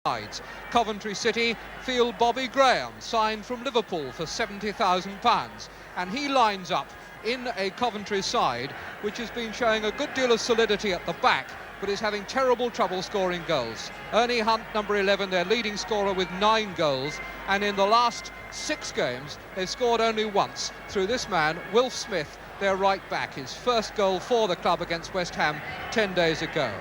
sides. Coventry City field Bobby Graham, signed from Liverpool for £70,000, and he lines up in a Coventry side which has been showing a good deal of solidity at the back, but is having terrible trouble scoring goals. Ernie Hunt, number 11, their leading scorer with 9 goals, and in the last 6 games they've scored only once through this man, Wilf Smith, their right back, his first goal for the club against West Ham 10 days ago.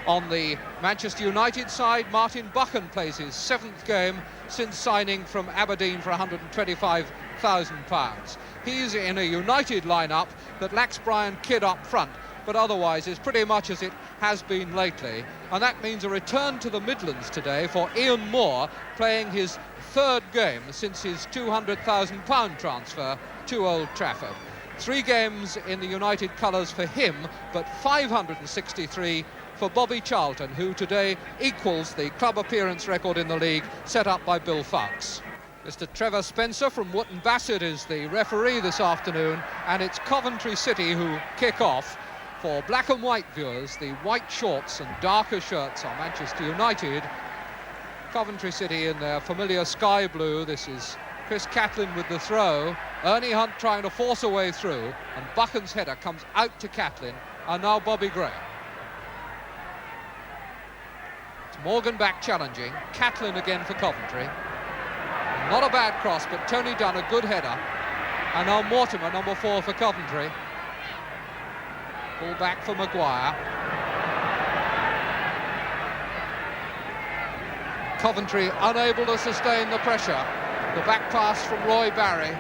On the Manchester United side, Martin Buchan plays his 7th game since signing from Aberdeen for £125,000. He's in a United lineup that lacks Brian Kidd up front, but otherwise is pretty much as it has been lately, and that means a return to the Midlands today for Ian Moore, playing his 3rd game since his £200,000 transfer to Old Trafford. 3 games in the United colours for him, but 563 for Bobby Charlton, who today equals the club appearance record in the league set up by Bill Fowkes. Mr. Trevor Spencer from Wootton Bassett is the referee this afternoon, and it's Coventry City who kick off. For black and white viewers, the white shorts and darker shirts are Manchester United. Coventry City in their familiar sky blue. This is Chris Catlin with the throw. Ernie Hunt trying to force a way through, and Buchan's header comes out to Catlin, and now Bobby Graham. It's Morgan back challenging. Catlin again for Coventry. Not a bad cross, but Tony Dunn, a good header. And now Mortimer, number 4 for Coventry. Pull back for Maguire. Coventry unable to sustain the pressure. The back pass from Roy Barry.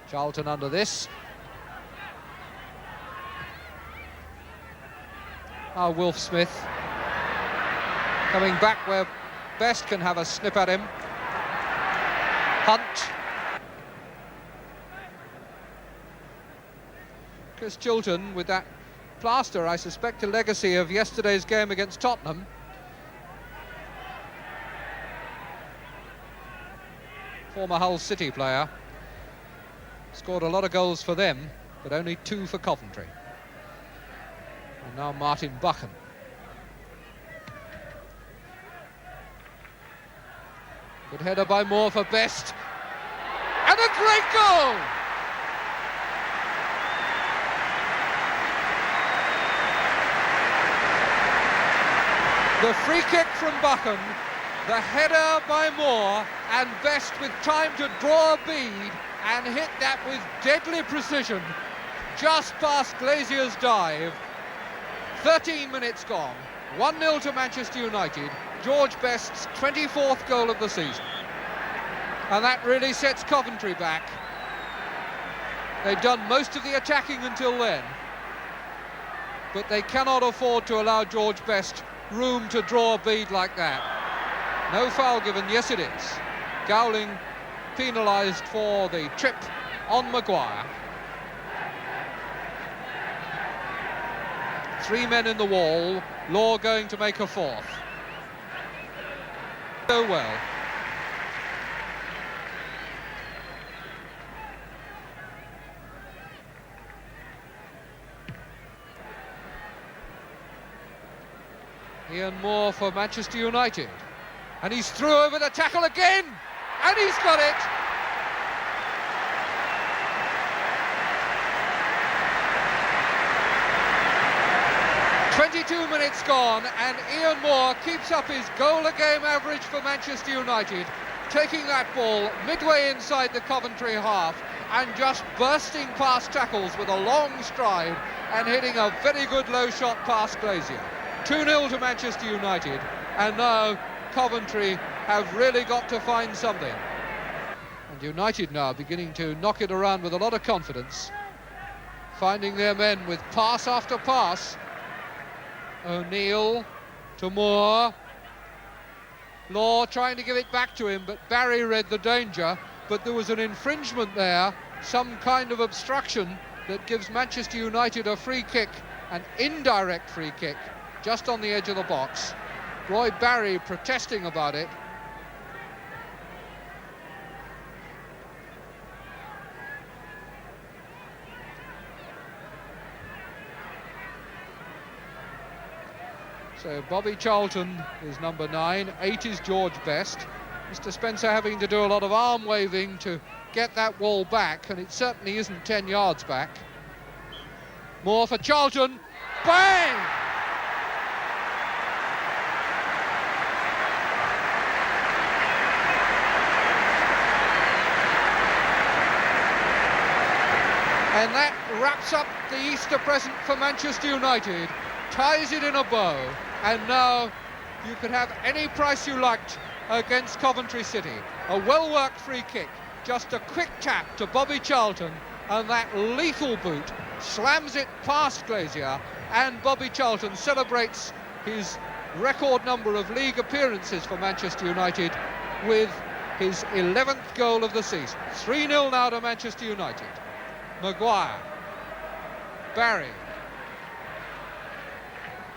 Charlton under this. Wilf Smith coming back where Best can have a snip at him. Hunt. Chris Chilton with that plaster, I suspect a legacy of yesterday's game against Tottenham. Former Hull City player. Scored a lot of goals for them, but only 2 for Coventry. And now Martin Buchan. Good header by Moore for Best. And a great goal! The free kick from Buchan, the header by Moore, and Best with time to draw a bead and hit that with deadly precision just past Glazier's dive. 13 minutes gone, 1-0 to Manchester United, George Best's 24th goal of the season. And that really sets Coventry back. They've done most of the attacking until then, but they cannot afford to allow George Best room to draw a bead like that. No foul given, yes it is. Gowling penalised for the trip on Maguire. 3 men in the wall, Law going to make a 4th. So well. Ian Moore for Manchester United. And he's through over the tackle again! And he's got it! "22 minutes gone, and Ian Moore keeps up his goal-a-game average for Manchester United, taking that ball midway inside the Coventry half and just bursting past tackles with a long stride and hitting a very good low shot past Glazier. 2-0 to Manchester United, and now Coventry have really got to find something. And United now beginning to knock it around with a lot of confidence, finding their men with pass after pass. O'Neill to Moore. Law trying to give it back to him, but Barry read the danger, but there was an infringement there, some kind of obstruction that gives Manchester United a free kick, an indirect free kick, just on the edge of the box. Roy Barry protesting about it. So Bobby Charlton is number 9, 8 is George Best. Mr. Spencer having to do a lot of arm waving to get that wall back, and it certainly isn't 10 yards back. Moore for Charlton, bang! And that wraps up the Easter present for Manchester United, ties it in a bow, and now you could have any price you liked against Coventry City. A well-worked free kick, just a quick tap to Bobby Charlton, and that lethal boot slams it past Glazier, and Bobby Charlton celebrates his record number of league appearances for Manchester United with his 11th goal of the season. 3-0 now to Manchester United. Maguire, Barry,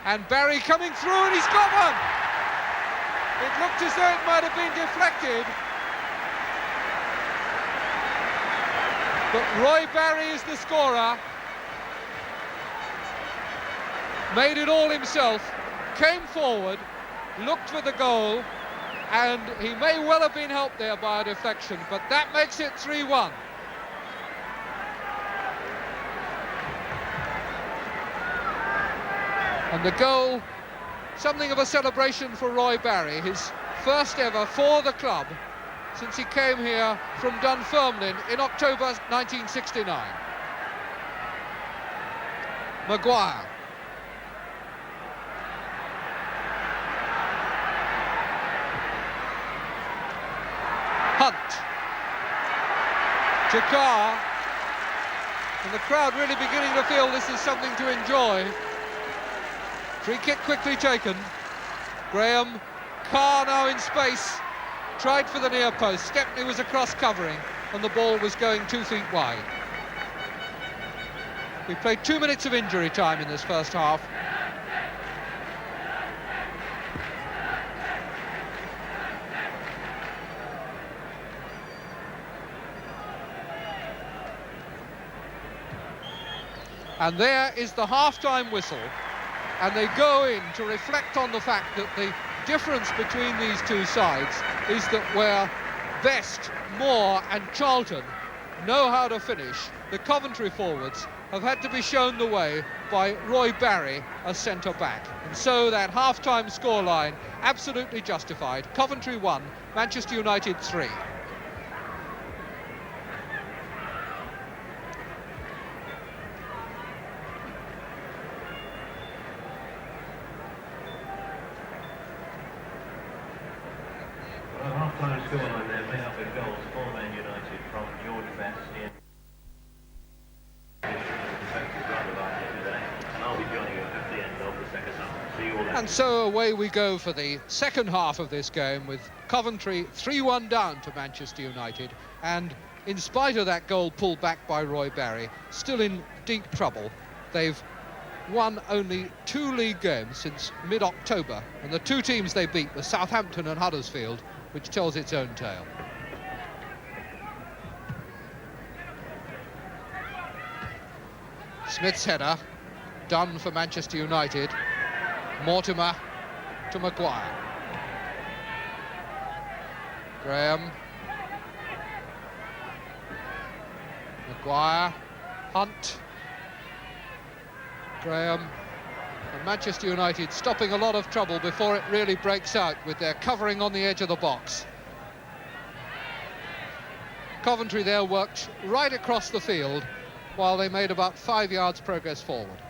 and Barry coming through, and he's got one! It looked as though it might have been deflected, but Roy Barry is the scorer, made it all himself, came forward, looked for the goal, and he may well have been helped there by a deflection, but that makes it 3-1. And the goal, something of a celebration for Roy Barry, his first ever for the club since he came here from Dunfermline in October 1969. Maguire. Hunt. Jakar. And the crowd really beginning to feel this is something to enjoy. Free kick quickly taken. Graham, Carr now in space, tried for the near post. Stepney was across covering, and the ball was going 2 feet wide. We played 2 minutes of injury time in this first half. And there is the half-time whistle. And they go in to reflect on the fact that the difference between these two sides is that where Best, Moore and Charlton know how to finish, the Coventry forwards have had to be shown the way by Roy Barry as centre-back. And so that half-time scoreline absolutely justified. Coventry 1, Manchester United 3. Half-time scoreline there, made up with goals for Man United from George Best. And I'll be joining you at the end of the second half. See you all then. And so away we go for the second half of this game, with Coventry 3-1 down to Manchester United, and in spite of that goal pulled back by Roy Barry, still in deep trouble. They've won only 2 league games since mid-October, and the 2 teams they beat were Southampton and Huddersfield, which tells its own tale. Smith's header, done for Manchester United. Mortimer to Maguire. Graham. Maguire. Hunt. Graham. And Manchester United stopping a lot of trouble before it really breaks out with their covering on the edge of the box. Coventry there worked right across the field while they made about 5 yards progress forward.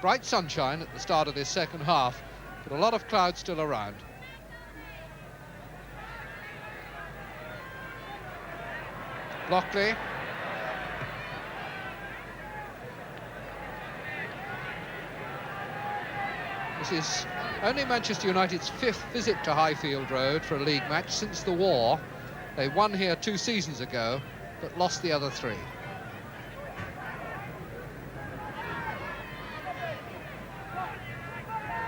Bright sunshine at the start of this second half, but a lot of clouds still around. Lockley. This is only Manchester United's 5th visit to Highfield Road for a league match since the war. They won here 2 seasons ago, but lost the other 3.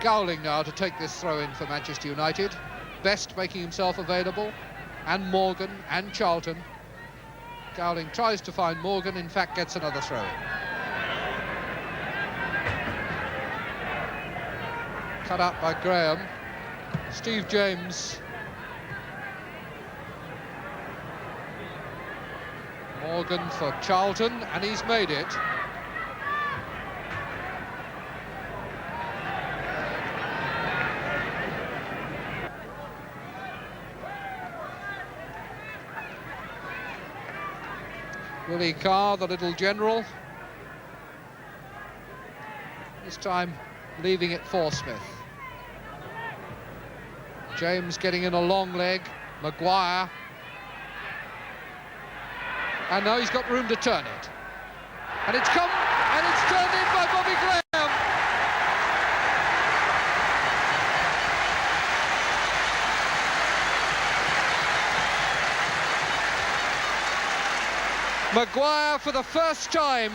Gowling now to take this throw-in for Manchester United. Best making himself available, and Morgan and Charlton. Gowling tries to find Morgan, in fact gets another throw-in. Cut out by Graham. Steve James. Morgan for Charlton, and he's made it. Willie Carr, the little general. This time leaving it for Smith. James getting in a long leg. Maguire. And now he's got room to turn it. And it's come, and it's turned in by Bobby Graham. Maguire, for the first time,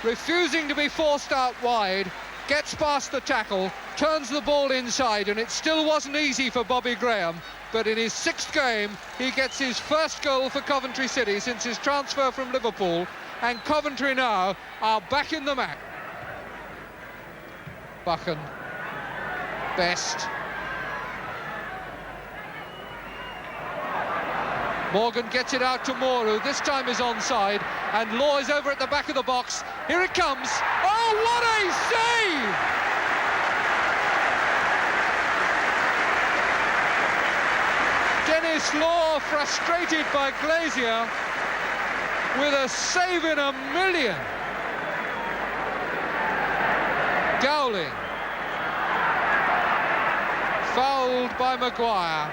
refusing to be forced out wide, gets past the tackle, turns the ball inside, and it still wasn't easy for Bobby Graham, but in his 6th game, he gets his first goal for Coventry City since his transfer from Liverpool, and Coventry now are back in the match. Buchan, Best. Morgan gets it out to Moore, who this time is onside, and Law is over at the back of the box. Here it comes. Oh, what a save! Dennis Law, frustrated by Glazier, with a save in a million. Dowling. Fouled by Maguire.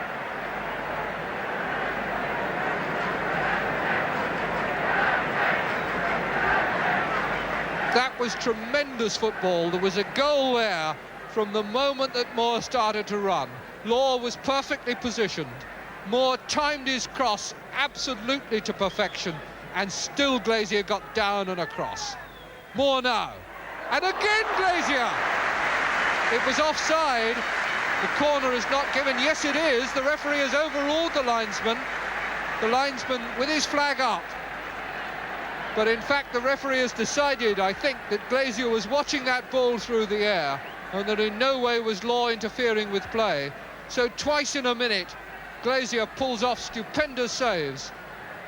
That was tremendous football. There was a goal there from the moment that Moore started to run. Law was perfectly positioned. Moore timed his cross absolutely to perfection, and still Glazier got down and across. Moore now. And again Glazier! It was offside. The corner is not given. Yes, it is. The referee has overruled the linesman. The linesman with his flag up. But in fact, the referee has decided, I think, that Glazier was watching that ball through the air and that in no way was Law interfering with play. So twice in a minute, Glazier pulls off stupendous saves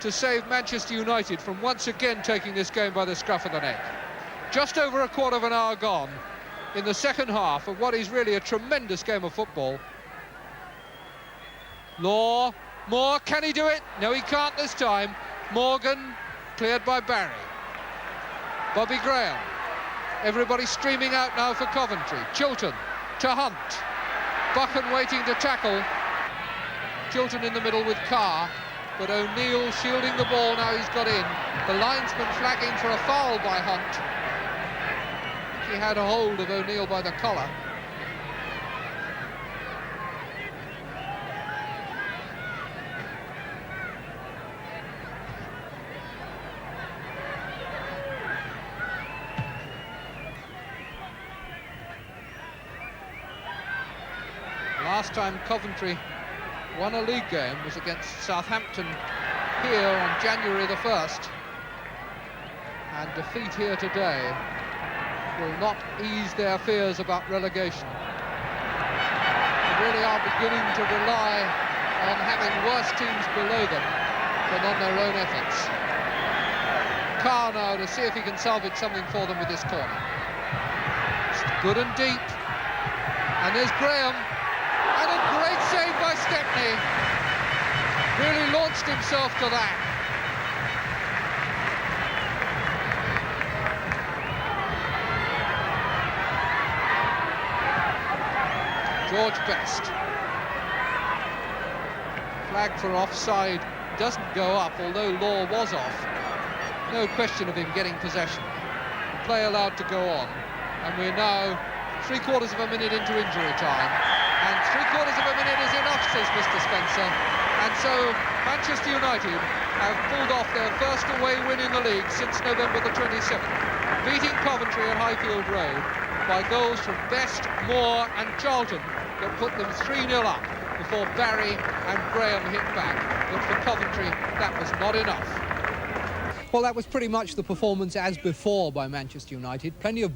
to save Manchester United from once again taking this game by the scruff of the neck. Just over a quarter of an hour gone in the second half of what is really a tremendous game of football. Law, Moore, can he do it? No, he can't this time. Morgan, cleared by Barry. Bobby Graham. Everybody streaming out now for Coventry. Chilton to Hunt. Buchan waiting to tackle. Chilton in the middle with Carr, but O'Neill shielding the ball. Now he's got in. The linesman flagging for a foul by Hunt. He had a hold of O'Neill by the collar. Last time Coventry won a league game was against Southampton here on January the 1st. And defeat here today will not ease their fears about relegation. They really are beginning to rely on having worse teams below them than on their own efforts. Carr now to see if he can salvage something for them with this corner. It's good and deep. And there's Graham. And a great save by Stepney. Really launched himself to that. George Best. Flag for offside doesn't go up, although Law was off. No question of him getting possession. Play allowed to go on. And we're now 3/4 of a minute into injury time. And 3/4 of a minute is enough, says Mr. Spencer. And so Manchester United have pulled off their first away win in the league since November the 27th, beating Coventry at Highfield Road by goals from Best, Moore and Charlton that put them 3-0 up before Barry and Graham hit back. But for Coventry, that was not enough. Well, that was pretty much the performance as before by Manchester United. Plenty of